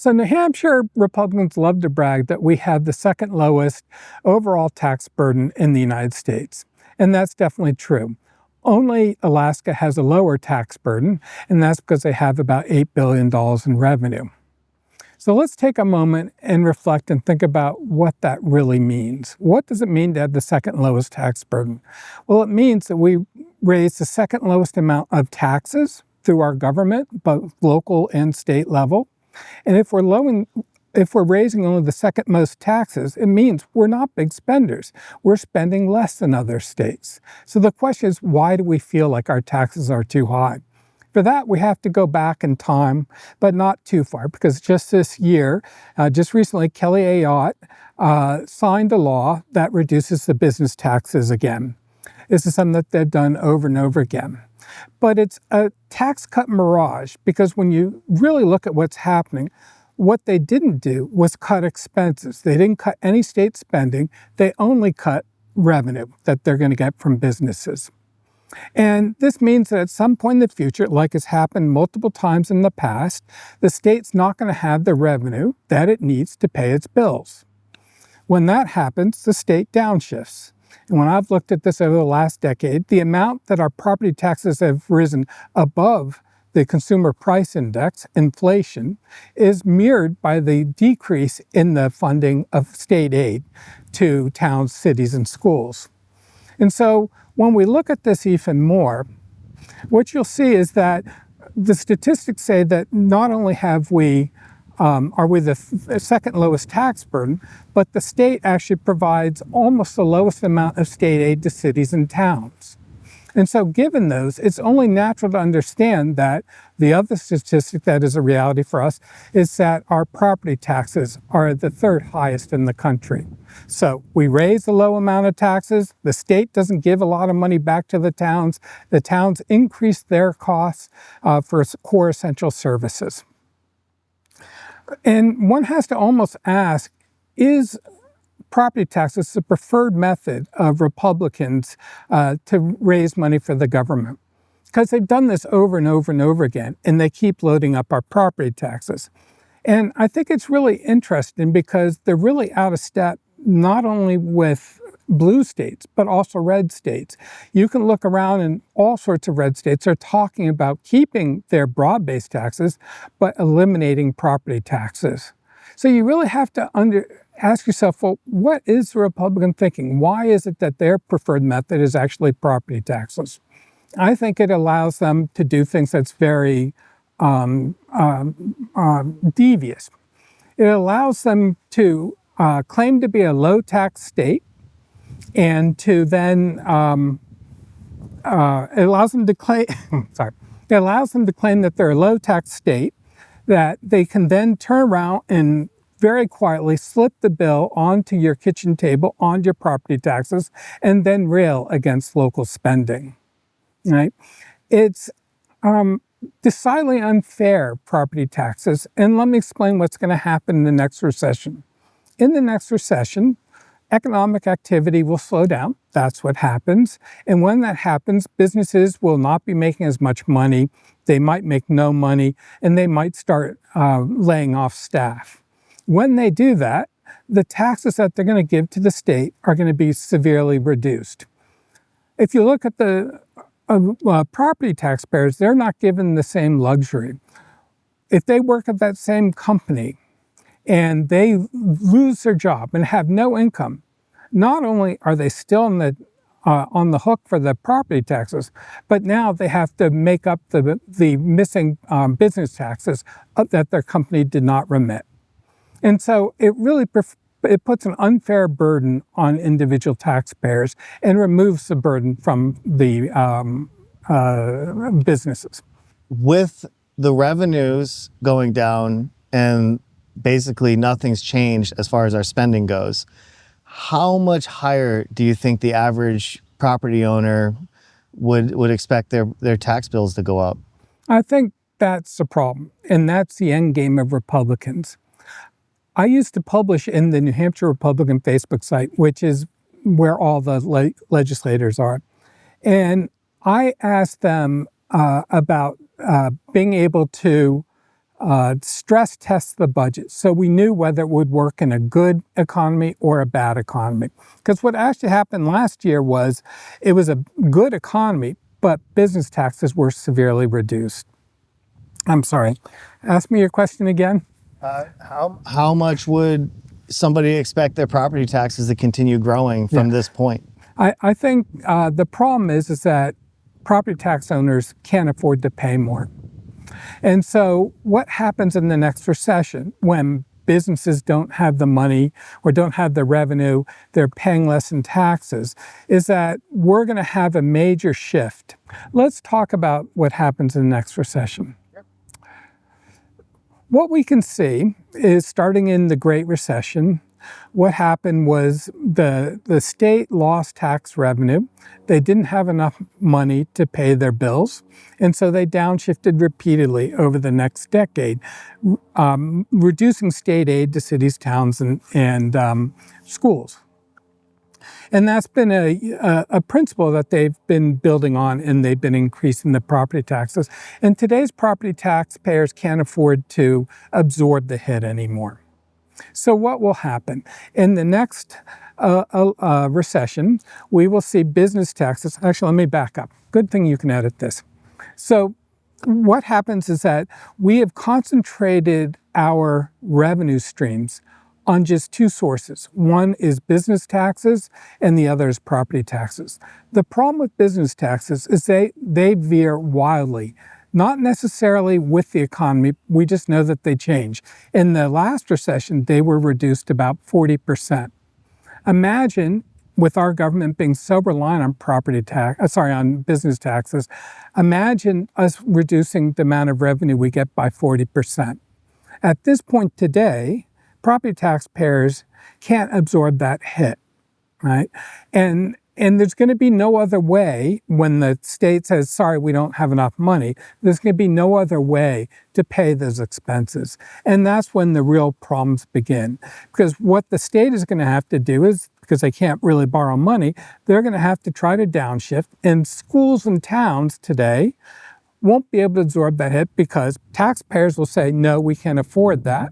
So New Hampshire Republicans love to brag that we have the second lowest overall tax burden in the United States. And that's definitely true. Only Alaska has a lower tax burden, and that's because they have about $8 billion in revenue. So let's take a moment and reflect and think about what that really means. What does it mean to have the second lowest tax burden? Well, it means that we raise the second lowest amount of taxes through our government, both local and state level. And if we're raising only the second most taxes, it means we're not big spenders. We're spending less than other states. So the question is, why do we feel like our taxes are too high? For that, we have to go back in time, but not too far, because just this year, just recently, Kelly Ayotte signed a law that reduces the business taxes again. This is something that they've done over and over again. But it's a tax cut mirage, because when you really look at what's happening, what they didn't do was cut expenses. They didn't cut any state spending. They only cut revenue that they're going to get from businesses. And this means that at some point in the future, like has happened multiple times in the past, the state's not going to have the revenue that it needs to pay its bills. When that happens, the state downshifts. And when I've looked at this over the last decade, the amount that our property taxes have risen above the consumer price index, inflation, is mirrored by the decrease in the funding of state aid to towns, cities, and schools. And so when we look at this even more, what you'll see is that the statistics say that not only are we the second lowest tax burden, but the state actually provides almost the lowest amount of state aid to cities and towns. And so given those, it's only natural to understand that the other statistic that is a reality for us is that our property taxes are the third highest in the country. So we raise a low amount of taxes. The state doesn't give a lot of money back to the towns. The towns increase their costs for core essential services. And one has to almost ask, is property taxes the preferred method of Republicans to raise money for the government? Because they've done this over and over and over again, and they keep loading up our property taxes. And I think it's really interesting because they're really out of step, not only with blue states, but also red states. You can look around and all sorts of red states are talking about keeping their broad-based taxes, but eliminating property taxes. So you really have to ask yourself, well, what is the Republican thinking? Why is it that their preferred method is actually property taxes? I think it allows them to do things that's very devious. It allows them to claim to be a low-tax state, and to then it allows them to claim. It allows them to claim that they're a low-tax state, that they can then turn around and very quietly slip the bill onto your kitchen table, onto your property taxes, and then rail against local spending. Right? It's decidedly unfair, property taxes, and let me explain what's going to happen in the next recession. In the next recession, economic activity will slow down. That's what happens. And when that happens, businesses will not be making as much money. They might make no money, and they might start laying off staff. When they do that, the taxes that they're going to give to the state are going to be severely reduced. If you look at the property taxpayers, they're not given the same luxury. If they work at that same company and they lose their job and have no income, not only are they still on the hook for the property taxes, but now they have to make up the missing business taxes that their company did not remit. And so it really it puts an unfair burden on individual taxpayers and removes the burden from the businesses. With the revenues going down and basically nothing's changed as far as our spending goes, how much higher do you think the average property owner would expect their tax bills to go up? I think that's the problem, and that's the end game of Republicans. I used to publish in the New Hampshire Republican Facebook site, which is where all the legislators are. And I asked them about being able to stress test the budget. So we knew whether it would work in a good economy or a bad economy. Because what actually happened last year was it was a good economy, but business taxes were severely reduced. I'm sorry. Ask me your question again. How much would somebody expect their property taxes to continue growing from this point? I think the problem is that property tax owners can't afford to pay more. And so what happens in the next recession when businesses don't have the money or don't have the revenue, they're paying less in taxes, is that we're going to have a major shift. Let's talk about what happens in the next recession. What we can see is starting in the Great Recession, what happened was the state lost tax revenue. They didn't have enough money to pay their bills, and so they downshifted repeatedly over the next decade, reducing state aid to cities, towns, and schools. And that's been a principle that they've been building on, and they've been increasing the property taxes. And today's property taxpayers can't afford to absorb the hit anymore. So what will happen? In the next recession, we will see business taxes. Actually, let me back up. Good thing you can edit this. So what happens is that we have concentrated our revenue streams on just two sources. One is business taxes and the other is property taxes. The problem with business taxes is they veer wildly. Not necessarily with the economy, we just know that they change. In the last recession, they were reduced about 40%. Imagine, with our government being so reliant on on business taxes, imagine us reducing the amount of revenue we get by 40%. At this point today, property taxpayers can't absorb that hit, right? And there's going to be no other way when the state says, sorry, we don't have enough money, there's going to be no other way to pay those expenses. And that's when the real problems begin. Because what the state is going to have to do is, because they can't really borrow money, they're going to have to try to downshift. And schools and towns today won't be able to absorb that hit because taxpayers will say, no, we can't afford that.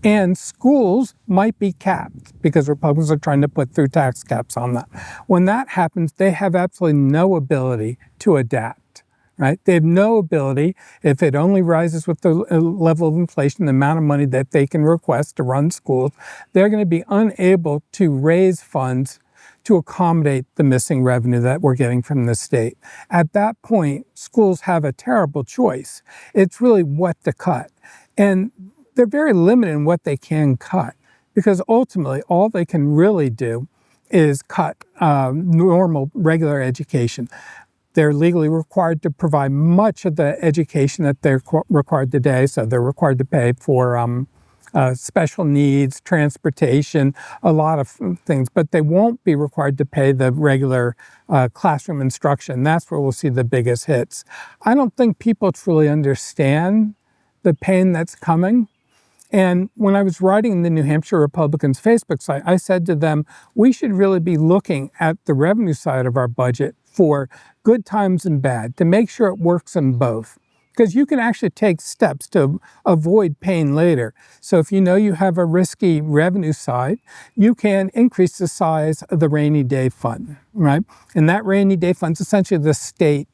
And schools might be capped because Republicans are trying to put through tax caps on that. When that happens, they have absolutely no ability to adapt, right? They have no ability, if it only rises with the level of inflation, the amount of money that they can request to run schools, they're going to be unable to raise funds to accommodate the missing revenue that we're getting from the state. At that point, schools have a terrible choice. It's really what to cut. And they're very limited in what they can cut because ultimately all they can really do is cut normal, regular education. They're legally required to provide much of the education that they're required today. So they're required to pay for special needs, transportation, a lot of things, but they won't be required to pay the regular classroom instruction. That's where we'll see the biggest hits. I don't think people truly understand the pain that's coming. And when I was writing the New Hampshire Republicans Facebook site, I said to them, we should really be looking at the revenue side of our budget for good times and bad to make sure it works in both. Because you can actually take steps to avoid pain later. So if you know you have a risky revenue side, you can increase the size of the rainy day fund, right? And that rainy day fund is essentially the state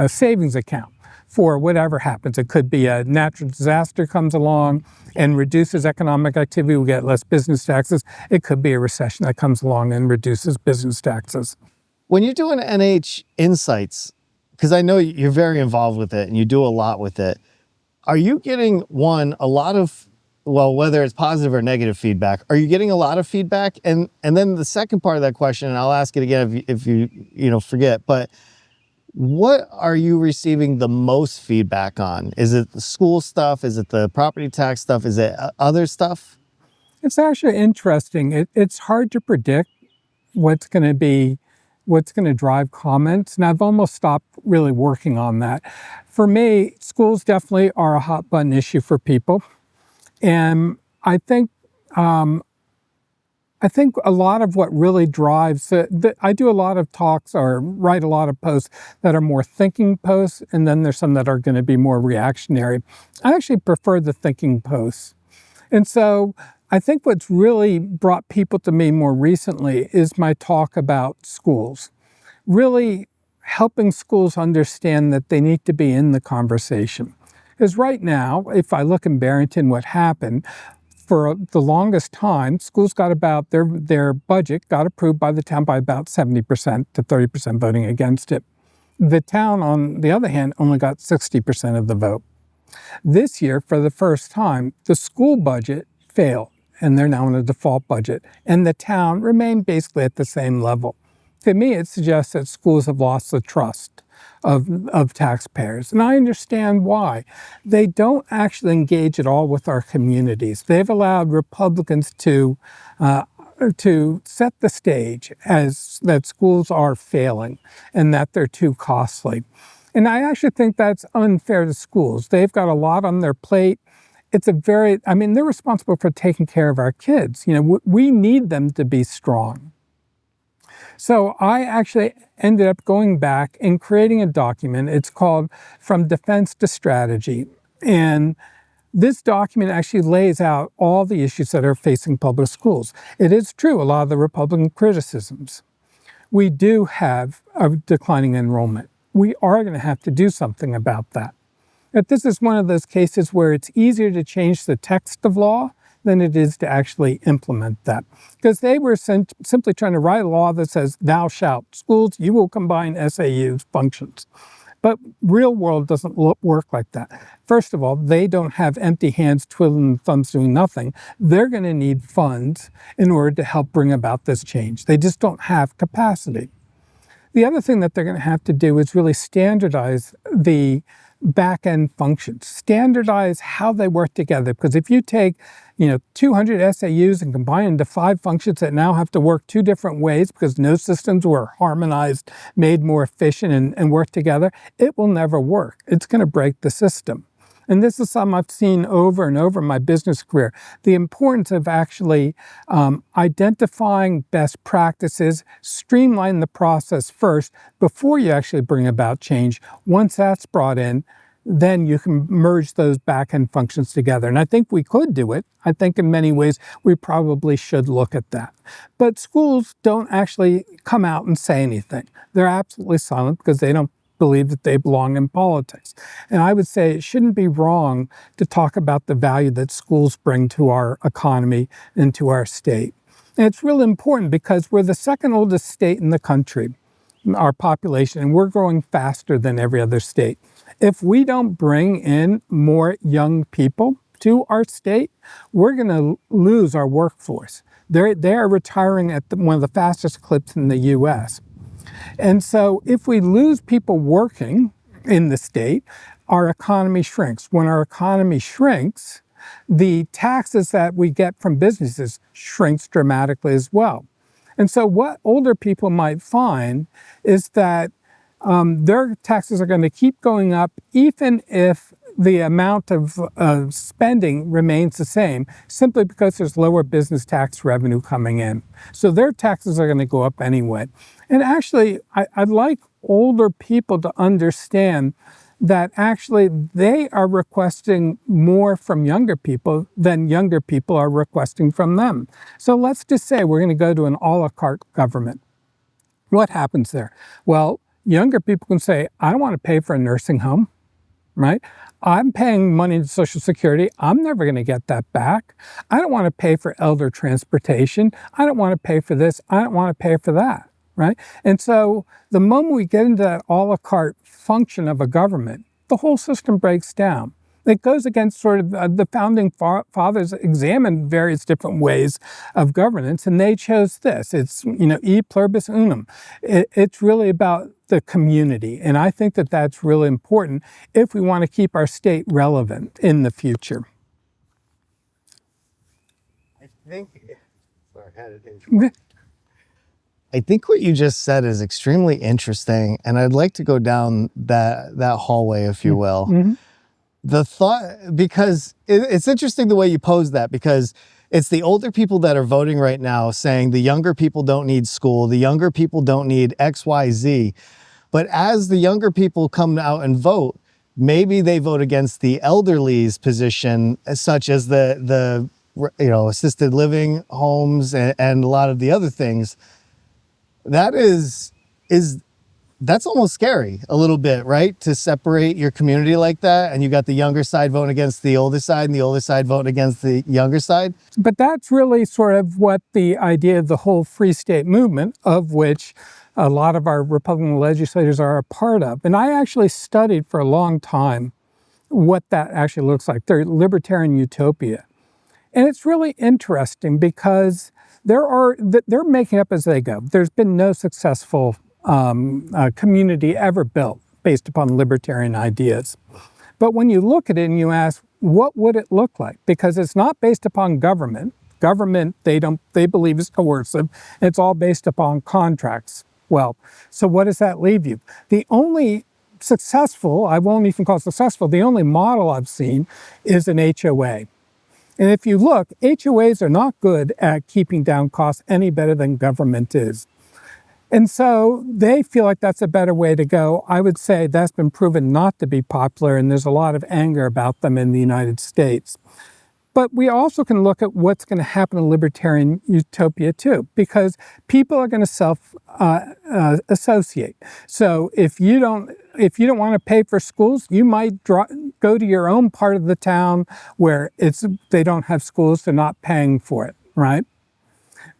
savings account for whatever happens. It could be a natural disaster comes along and reduces economic activity, we get less business taxes. It could be a recession that comes along and reduces business taxes. When you're doing NH Insights, because I know you're very involved with it and you do a lot with it, are you getting, a lot of, whether it's positive or negative feedback, are you getting a lot of feedback? And then the second part of that question, and I'll ask it again if you forget, but what are you receiving the most feedback on? Is it the school stuff? Is it the property tax stuff? Is it other stuff? It's actually interesting. It's hard to predict what's going to drive comments. And I've almost stopped really working on that. For me, schools definitely are a hot button issue for people. And I think I think a lot of what really drives I do a lot of talks or write a lot of posts that are more thinking posts, and then there's some that are going to be more reactionary. I actually prefer the thinking posts. And so I think what's really brought people to me more recently is my talk about schools. Really helping schools understand that they need to be in the conversation. Because right now, if I look in Barrington, what happened, for the longest time, schools got about their budget got approved by the town by about 70% to 30% voting against it. The town, on the other hand, only got 60% of the vote. This year, for the first time, the school budget failed, and they're now in a default budget, and the town remained basically at the same level. To me, it suggests that schools have lost the trust of taxpayers. And I understand why. They don't actually engage at all with our communities. They've allowed Republicans to set the stage as that schools are failing and that they're too costly. And I actually think that's unfair to schools. They've got a lot on their plate. They're responsible for taking care of our kids. We need them to be strong. So I actually ended up going back and creating a document. It's called From Defense to Strategy. And this document actually lays out all the issues that are facing public schools. It is true, a lot of the Republican criticisms. We do have a declining enrollment. We are going to have to do something about that. But this is one of those cases where it's easier to change the text of law than it is to actually implement that. Because they were simply trying to write a law that says, thou shalt, schools, you will combine SAU functions. But real world doesn't work like that. First of all, they don't have empty hands twiddling thumbs doing nothing. They're going to need funds in order to help bring about this change. They just don't have capacity. The other thing that they're going to have to do is really standardize the back-end functions, standardize how they work together. Because if you take 200 SAUs and combine into 5 functions that now have to work 2 different ways because no systems were harmonized, made more efficient, and work together, it will never work. It's going to break the system. And this is something I've seen over and over in my business career. The importance of actually identifying best practices, streamline the process first before you actually bring about change. Once that's brought in, then you can merge those back-end functions together. And I think we could do it. I think in many ways we probably should look at that. But schools don't actually come out and say anything. They're absolutely silent because they don't believe that they belong in politics. And I would say it shouldn't be wrong to talk about the value that schools bring to our economy and to our state. And it's really important because we're the second oldest state in the country, our population, and we're growing faster than every other state. If we don't bring in more young people to our state, we're going to lose our workforce. They are retiring at one of the fastest clips in the U.S. And so if we lose people working in the state, our economy shrinks. When our economy shrinks, the taxes that we get from businesses shrinks dramatically as well. And so what older people might find is that their taxes are going to keep going up even if the amount of spending remains the same, simply because there's lower business tax revenue coming in. So their taxes are going to go up anyway. And actually, I'd like older people to understand that actually they are requesting more from younger people than younger people are requesting from them. So let's just say we're going to go to an a la carte government. What happens there? Well, younger people can say, I don't want to pay for a nursing home, right? I'm paying money to Social Security. I'm never going to get that back. I don't want to pay for elder transportation. I don't want to pay for this. I don't want to pay for that, right? And so the moment we get into that a la carte function of a government, the whole system breaks down. It goes against sort of the founding fathers examined various different ways of governance, and they chose this. It's, e pluribus unum. It's really about the community, and I think that that's really important if we want to keep our state relevant in the future. I think what you just said is extremely interesting, and I'd like to go down that hallway, if you will. Mm-hmm. The thought, because it's interesting the way you pose that, because It's the older people that are voting right now saying the younger people don't need school, the younger people don't need X, Y, Z. But as the younger people come out and vote, maybe they vote against the elderly's position, such as the assisted living homes and a lot of the other things. That is that's almost scary a little bit, right? To separate your community like that, and you got the younger side voting against the older side and the older side voting against the younger side. But that's really sort of what the idea of the whole free state movement, of which a lot of our Republican legislators are a part of. And I actually studied for a long time what that actually looks like, their libertarian utopia. And it's really interesting because they're making up as they go. There's been no successful community ever built based upon libertarian ideas. But when you look at it and you ask, what would it look like? Because it's not based upon government. Government, they believe is coercive. It's all based upon contracts. Well, so what does that leave you? The only successful, I won't even call it successful, the only model I've seen is an HOA. And if you look, HOAs are not good at keeping down costs any better than government is. And so they feel like that's a better way to go. I would say that's been proven not to be popular, and there's a lot of anger about them in the United States. But we also can look at what's going to happen in libertarian utopia too, because people are going to self-associate. So if you don't want to pay for schools, you might go to your own part of the town where they don't have schools, they're not paying for it, right?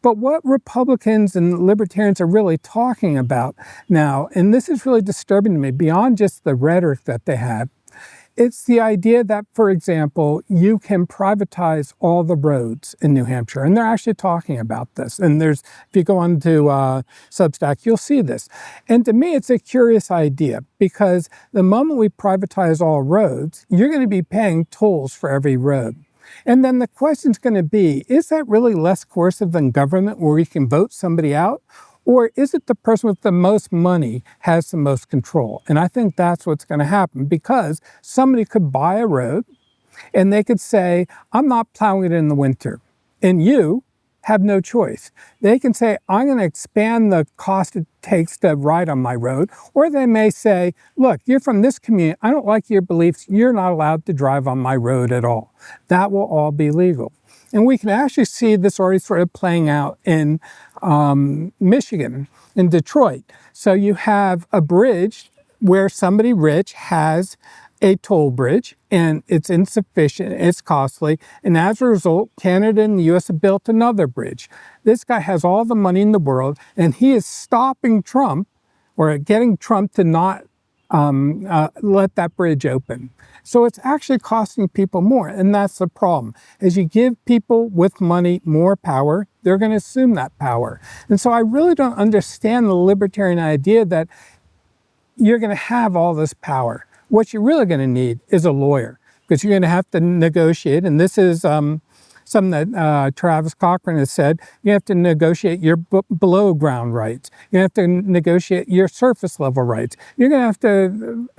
But what Republicans and libertarians are really talking about now, and this is really disturbing to me, beyond just the rhetoric that they have, it's the idea that, for example, you can privatize all the roads in New Hampshire. And they're actually talking about this. And if you go on to Substack, you'll see this. And to me, it's a curious idea because the moment we privatize all roads, you're going to be paying tolls for every road. And then the question's going to be, is that really less coercive than government where we can vote somebody out? Or is it the person with the most money has the most control? And I think that's what's going to happen because somebody could buy a road and they could say, I'm not plowing it in the winter. And you have no choice. They can say, I'm going to expand the cost it takes to ride on my road. Or they may say, look, you're from this community. I don't like your beliefs. You're not allowed to drive on my road at all. That will all be legal. And we can actually see this already sort of playing out in Michigan, in Detroit. So you have a bridge where somebody rich has a toll bridge and it's insufficient, it's costly. And as a result, Canada and the US have built another bridge. This guy has all the money in the world and he is stopping Trump or getting Trump to not let that bridge open. So it's actually costing people more, and that's the problem. As you give people with money more power, they're going to assume that power. And so I really don't understand the libertarian idea that you're going to have all this power. What you're really going to need is a lawyer, because you're going to have to negotiate, and this is something that Travis Cochran has said. You have to negotiate your below ground rights. You have to negotiate your surface level rights. You're going to have to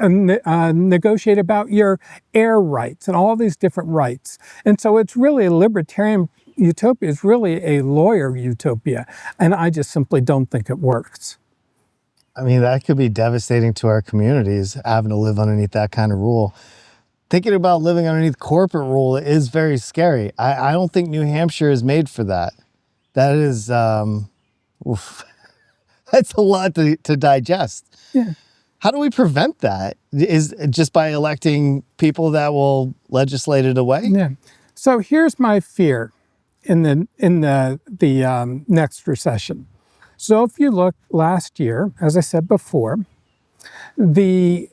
negotiate about your air rights and all these different rights. And so it's really a libertarian utopia. It's really a lawyer utopia. And I just simply don't think it works. I mean, that could be devastating to our communities, having to live underneath that kind of rule. Thinking about living underneath corporate rule is very scary. I don't think New Hampshire is made for that. That is, oof. That's a lot to digest. Yeah. How do we prevent that? Is just by electing people that will legislate it away? Yeah. So here's my fear in the next recession. So if you look last year, as I said before, the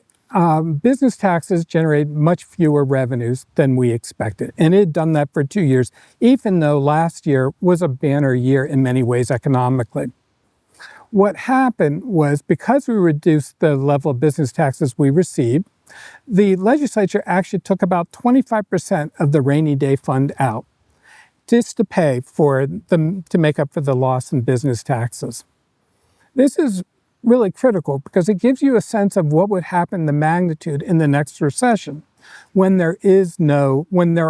business taxes generated much fewer revenues than we expected. And it had done that for 2 years, even though last year was a banner year in many ways economically. What happened was because we reduced the level of business taxes we received, the legislature actually took about 25% of the rainy day fund out just to pay for them to make up for the loss in business taxes. This is really critical because it gives you a sense of what would happen, the magnitude in the next recession. When there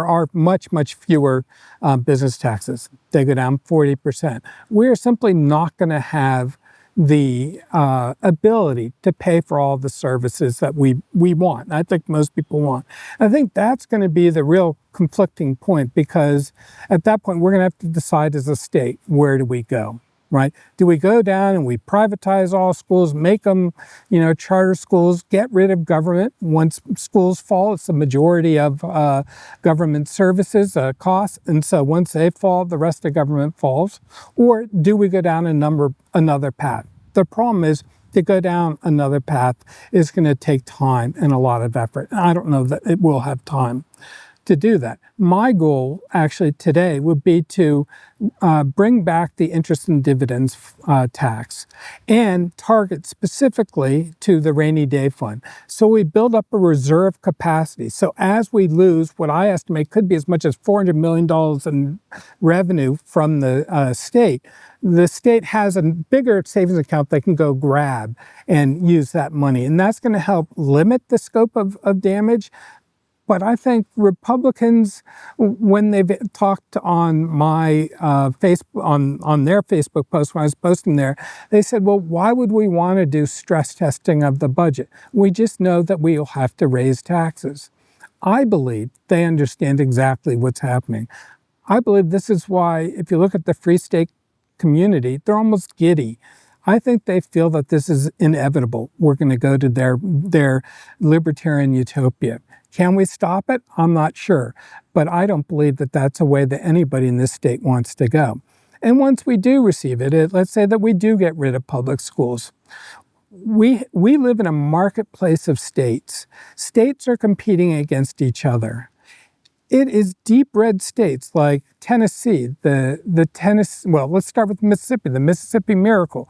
are much fewer business taxes, they go down 40%. We're simply not going to have the ability to pay for all the services that we want. I think most people want. I think that's going to be the real conflicting point, because at that point we're going to have to decide as a state, where do we go, right? Do we go down and we privatize all schools, make them, charter schools, get rid of government? Once schools fall, it's the majority of government services costs, and so once they fall, the rest of government falls. Or do we go down another path? The problem is, to go down another path is going to take time and a lot of effort. And I don't know that it will have time to do that. My goal actually today would be to bring back the interest and dividends tax and target specifically to the rainy day fund. So we build up a reserve capacity. So as we lose what I estimate could be as much as $400 million in revenue from the state has a bigger savings account they can go grab and use that money. And that's going to help limit the scope of damage. But I think Republicans, when they've talked on my on their Facebook post when I was posting there, they said, well, why would we want to do stress testing of the budget? We just know that we will have to raise taxes. I believe they understand exactly what's happening. I believe this is why, if you look at the Free State community, they're almost giddy. I think they feel that this is inevitable. We're going to go to their libertarian utopia. Can we stop it? I'm not sure. But I don't believe that that's a way that anybody in this state wants to go. And once we do receive it, let's say that we do get rid of public schools. We live in a marketplace of states. States are competing against each other. It is deep red states like Tennessee, let's start with Mississippi, the Mississippi Miracle,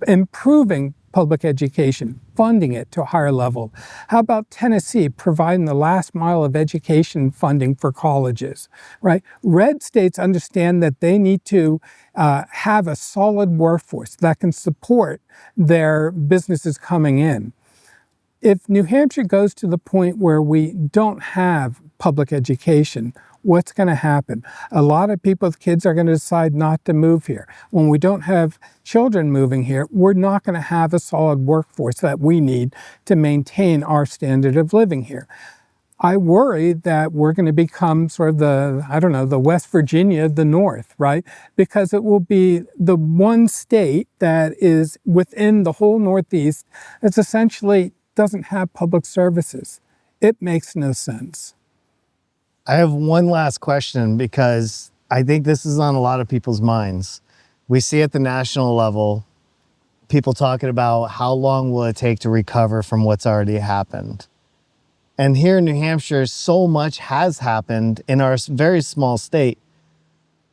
improving public education, funding it to a higher level. How about Tennessee providing the last mile of education funding for colleges, right? Red states understand that they need to have a solid workforce that can support their businesses coming in. If New Hampshire goes to the point where we don't have public education, what's going to happen? A lot of people's kids are going to decide not to move here. When we don't have children moving here, we're not going to have a solid workforce that we need to maintain our standard of living here. I worry that we're going to become sort of the West Virginia of the North, right? Because it will be the one state that is within the whole Northeast that's essentially doesn't have public services. It makes no sense. I have one last question, because I think this is on a lot of people's minds. We see at the national level, people talking about how long will it take to recover from what's already happened. And here in New Hampshire, so much has happened in our very small state.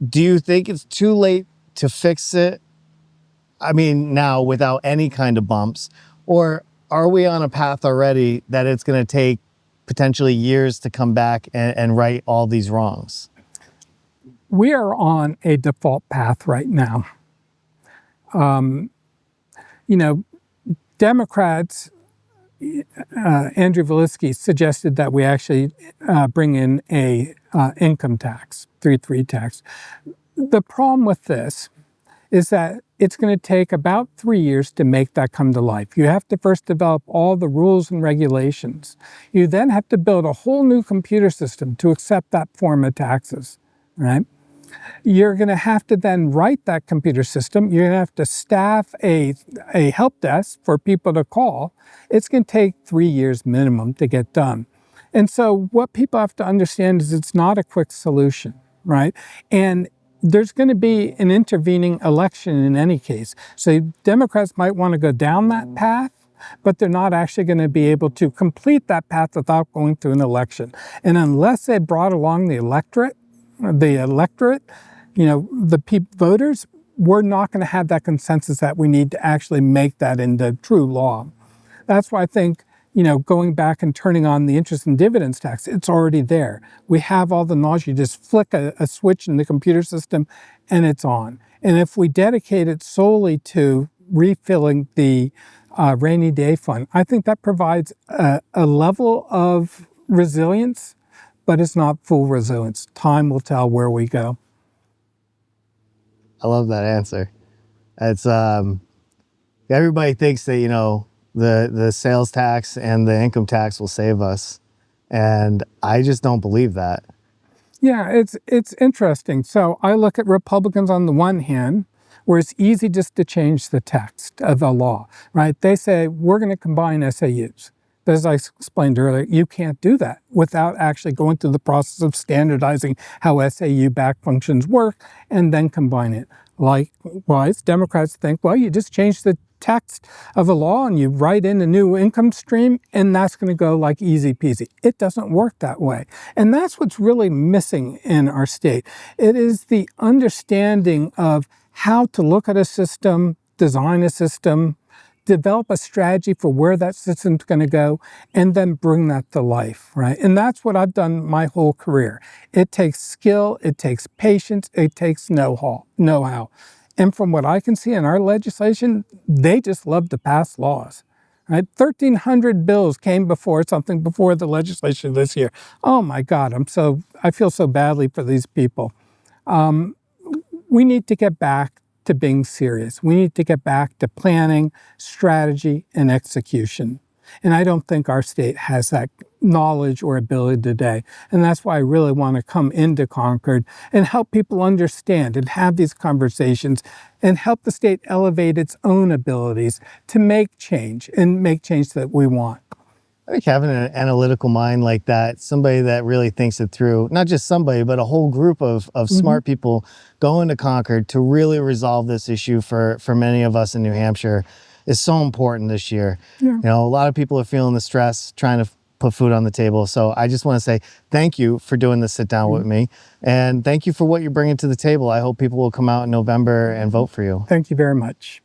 Do you think it's too late to fix it? I mean, now without any kind of bumps, or are we on a path already that it's going to take potentially years to come back and right all these wrongs? We are on a default path right now. Democrats, Andrew Volitsky suggested that we actually bring in a income tax, 3-3 tax. The problem with this is that it's going to take about 3 years to make that come to life. You have to first develop all the rules and regulations. You then have to build a whole new computer system to accept that form of taxes, right? You're going to have to then write that computer system. You're going to have to staff a help desk for people to call. It's going to take 3 years minimum to get done. And so what people have to understand is it's not a quick solution, right? And there's going to be an intervening election in any case. So Democrats might want to go down that path, but they're not actually going to be able to complete that path without going through an election. And unless they brought along the electorate, the voters, we're not going to have that consensus that we need to actually make that into true law. That's why I think, going back and turning on the interest and dividends tax, it's already there. We have all the knowledge. You just flick a switch in the computer system and it's on. And if we dedicate it solely to refilling the rainy day fund, I think that provides a level of resilience, but it's not full resilience. Time will tell where we go. I love that answer. It's everybody thinks that, you know, the sales tax and the income tax will save us, and I just don't believe that. Yeah, it's interesting. So I look at Republicans on the one hand, where it's easy just to change the text of the law, right? They say we're going to combine SAUs. But as I explained earlier, you can't do that without actually going through the process of standardizing how SAU back functions work and then combine it. Likewise, Democrats think, well, you just change the text of a law and you write in a new income stream and that's going to go like easy peasy. It doesn't work that way. And that's what's really missing in our state. It is the understanding of how to look at a system, design a system, develop a strategy for where that system's going to go, and then bring that to life, right? And that's what I've done my whole career. It takes skill, it takes patience, it takes know-how. And from what I can see in our legislation, they just love to pass laws. Right? 1,300 bills came before the legislation this year. Oh my God, I feel so badly for these people. We need to get back to being serious. We need to get back to planning, strategy, and execution. And I don't think our state has that knowledge or ability today. And that's why I really want to come into Concord and help people understand and have these conversations and help the state elevate its own abilities to make change and make change that we want. I think having an analytical mind like that, somebody that really thinks it through, not just somebody, but a whole group of smart people going to Concord to really resolve this issue for many of us in New Hampshire is so important this year. Yeah. You know, a lot of people are feeling the stress trying to put food on the table. So I just want to say thank you for doing this sit down with me. And thank you for what you're bringing to the table. I hope people will come out in November and vote for you. Thank you very much.